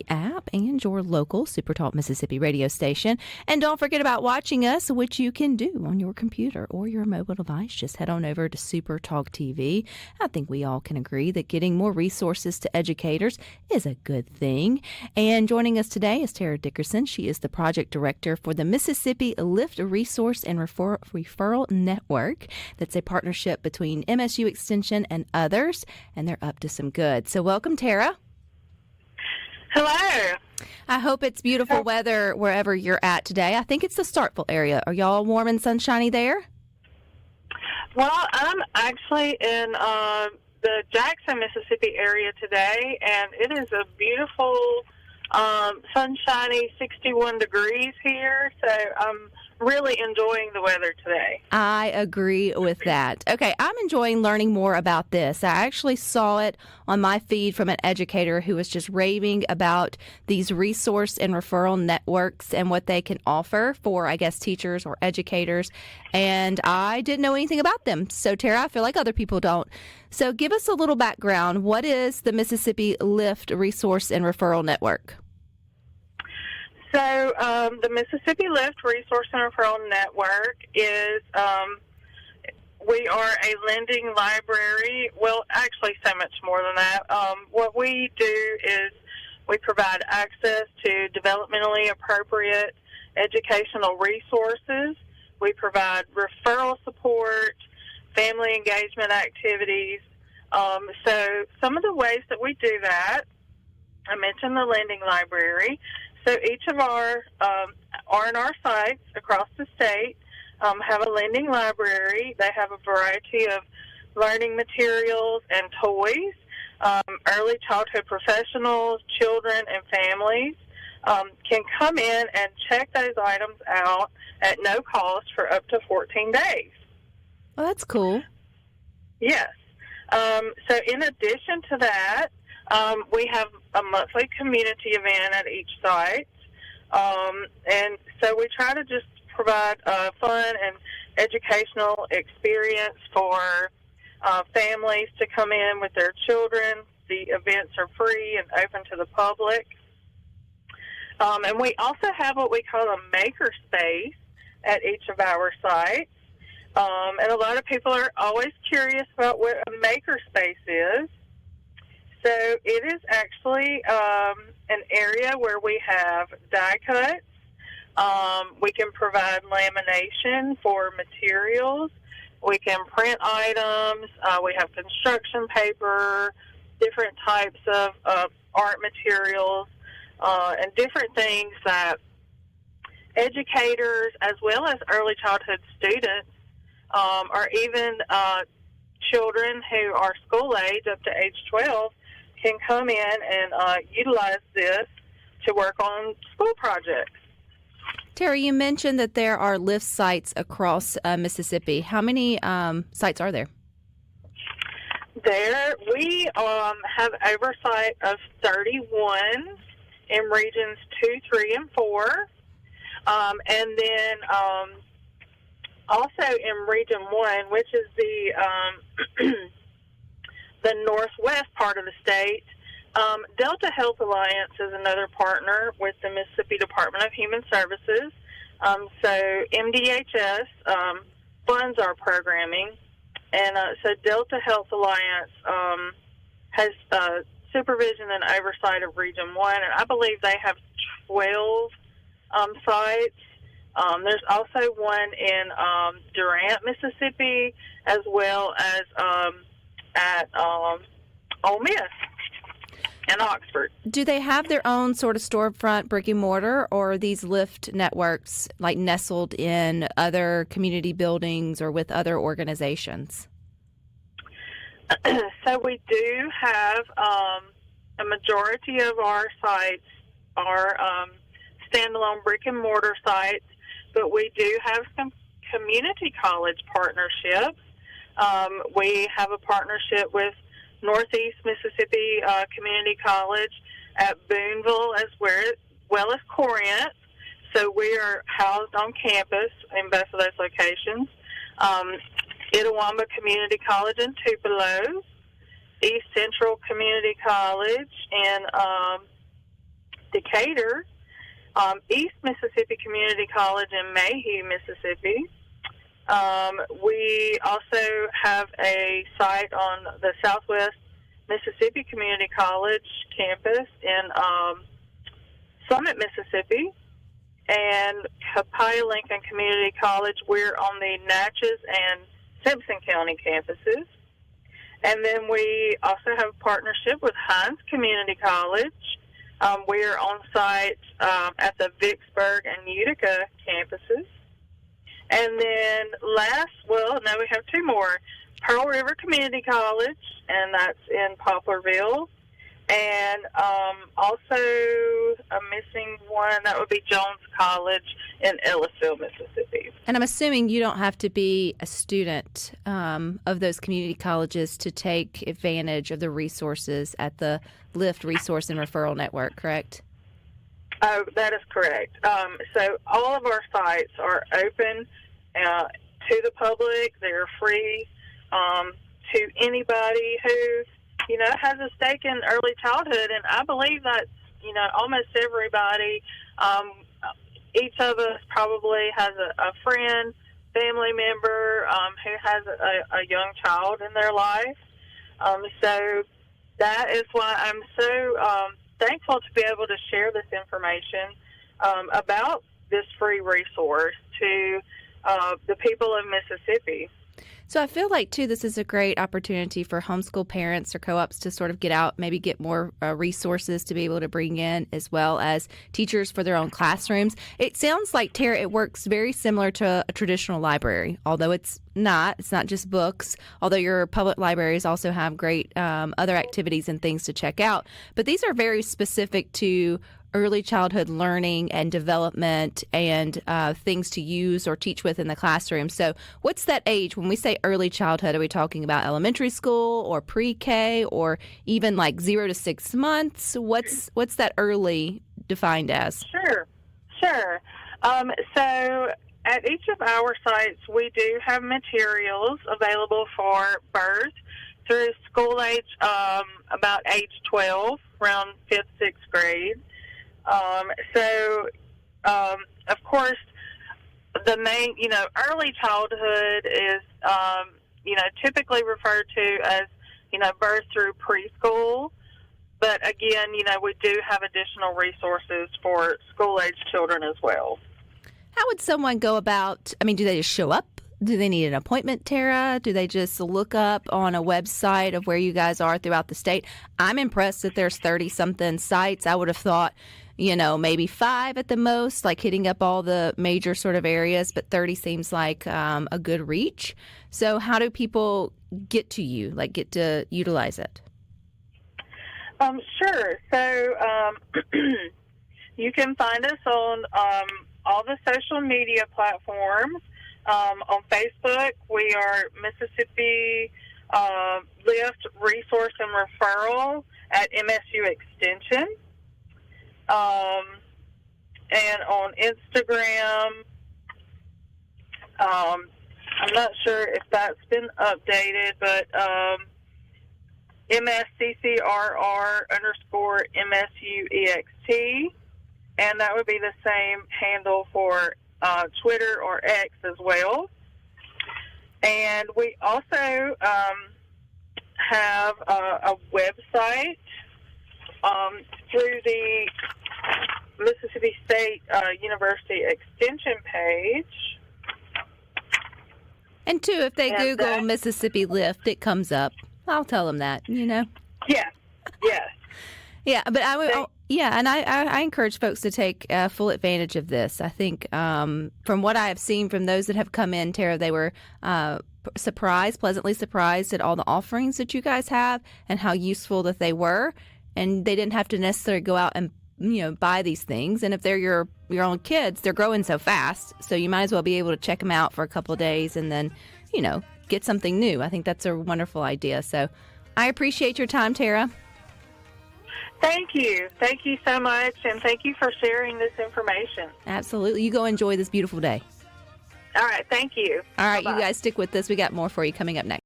app and your local SuperTalk Mississippi radio station. And don't forget about watching us, which you can do on your computer or your mobile device. Just head on over to SuperTalk TV. I think we all can agree that getting more resources to educators is a good thing. And joining us today is Tara Dickerson. She is the project director for the Mississippi LIFT Resource and Referral Network. That's a partnership between MSU Extension and others, and they're up to some good. So welcome, Tara. Hello. I hope it's beautiful weather wherever you're at today. I think it's the Starkville area. Are y'all warm and sunshiny there? Well, I'm actually in the Jackson, Mississippi area today, and it is a beautiful, sunshiny 61 degrees here, so I'm really enjoying the weather today. I agree with that. Okay, I'm enjoying learning more about this. I actually saw it on my feed from an educator who was just raving about these resource and referral networks and what they can offer for, I guess, teachers or educators. And I didn't know anything about them. So, Tara, I feel like other people don't. So give us a little background. What is the Mississippi LIFT Resource and Referral Network? So the Mississippi LIFT Resource and Referral Network is, we are a lending library. Well, actually so much more than that. What we do is we provide access to developmentally appropriate educational resources. We provide referral support, family engagement activities. So some of the ways that we do that, I mentioned the lending library. So each of our R&R sites across the state have a lending library. They have a variety of learning materials and toys. Early childhood professionals, children, and families can come in and check those items out at no cost for up to 14 days. Well, that's cool. Yes. So in addition to that, we have a monthly community event at each site, and so we try to just provide a fun and educational experience for families to come in with their children. The events are free and open to the public. And we also have what we call a maker space at each of our sites. And a lot of people are always curious about what a maker space is. So it is actually an area where we have die cuts. We can provide lamination for materials. We can print items. We have construction paper, different types of art materials, and different things that educators as well as early childhood students or even children who are school age up to age 12 can come in and utilize this to work on school projects. Terry, you mentioned that there are LIFT sites across Mississippi. How many sites are there? We have oversight of 31 in regions 2, 3, and 4. And then also in region 1, which is the northwest part of the state, Delta Health Alliance is another partner with the Mississippi Department of Human Services. So MDHS funds our programming, and so Delta Health Alliance has supervision and oversight of Region 1, and I believe they have 12 sites. There's also one in Durant, Mississippi, as well as at Ole Miss and Oxford. Do they have their own sort of storefront brick and mortar, or are these LIFT networks like nestled in other community buildings or with other organizations? So we do have a majority of our sites are standalone brick and mortar sites, but we do have some community college partnerships. We have a partnership with Northeast Mississippi Community College at Boonville as well as Corinth. So we are housed on campus in both of those locations. Itawamba Community College in Tupelo, East Central Community College in Decatur, East Mississippi Community College in Mayhew, Mississippi. We also have a site on the Southwest Mississippi Community College campus in Summit, Mississippi. And Copiah Lincoln Community College, we're on the Natchez and Simpson County campuses. And then we also have a partnership with Hines Community College. We're on site at the Vicksburg and Utica campuses. And then we have two more. Pearl River Community College, and that's in Poplarville. And also, I'm missing one, that would be Jones College in Ellisville, Mississippi. And I'm assuming you don't have to be a student of those community colleges to take advantage of the resources at the LIFT Resource and Referral Network, correct? Oh, that is correct. So all of our sites are open to the public. They're free to anybody who has a stake in early childhood, and I believe that's, almost everybody. Each of us probably has a friend, family member who has a young child in their life. So that is why I'm so thankful to be able to share this information about this free resource to the people of Mississippi. So I feel like, too, this is a great opportunity for homeschool parents or co-ops to sort of get out, maybe get more resources to be able to bring in, as well as teachers for their own classrooms. It sounds like, Tara, it works very similar to a traditional library, although it's not. It's not just books, although your public libraries also have great other activities and things to check out. But these are very specific to early childhood learning and development and things to use or teach with in the classroom. So what's that age? When we say early childhood, are we talking about elementary school or pre-K or even like 0 to 6 months? What's that early defined as? Sure. So at each of our sites, we do have materials available for birth through school age, about age 12, around 5th, 6th grade. Of course, the main, early childhood is, typically referred to as, birth through preschool. But again, we do have additional resources for school-age children as well. How would someone go about, do they just show up? Do they need an appointment, Tara? Do they just look up on a website of where you guys are throughout the state? I'm impressed that there's 30-something sites. I would have thought, maybe 5 at the most, like hitting up all the major sort of areas, but 30 seems like a good reach. So how do people get to you, get to utilize it? Sure. So you can find us on all the social media platforms. On Facebook, we are Mississippi LIFT Resource and Referral at MSU Extension. And on Instagram, I'm not sure if that's been updated, but MSCCRR_MSUEXT, and that would be the same handle for Twitter or X as well. And we also have a website through the Mississippi State University Extension page. And, too, if they Google Mississippi LIFT, it comes up. I'll tell them that, Yes. Yeah, but I encourage folks to take full advantage of this. I think from what I have seen from those that have come in, Tara, they were pleasantly surprised at all the offerings that you guys have and how useful that they were. And they didn't have to necessarily go out and buy these things. And if they're your own kids, they're growing so fast, so you might as well be able to check them out for a couple of days and then get something new. I think that's a wonderful idea. So I appreciate your time, Tara. Thank you. Thank you so much, and thank you for sharing this information. Absolutely. You go enjoy this beautiful day. All right. Thank you. All right. Bye-bye. You guys stick with us. We got more for you coming up next.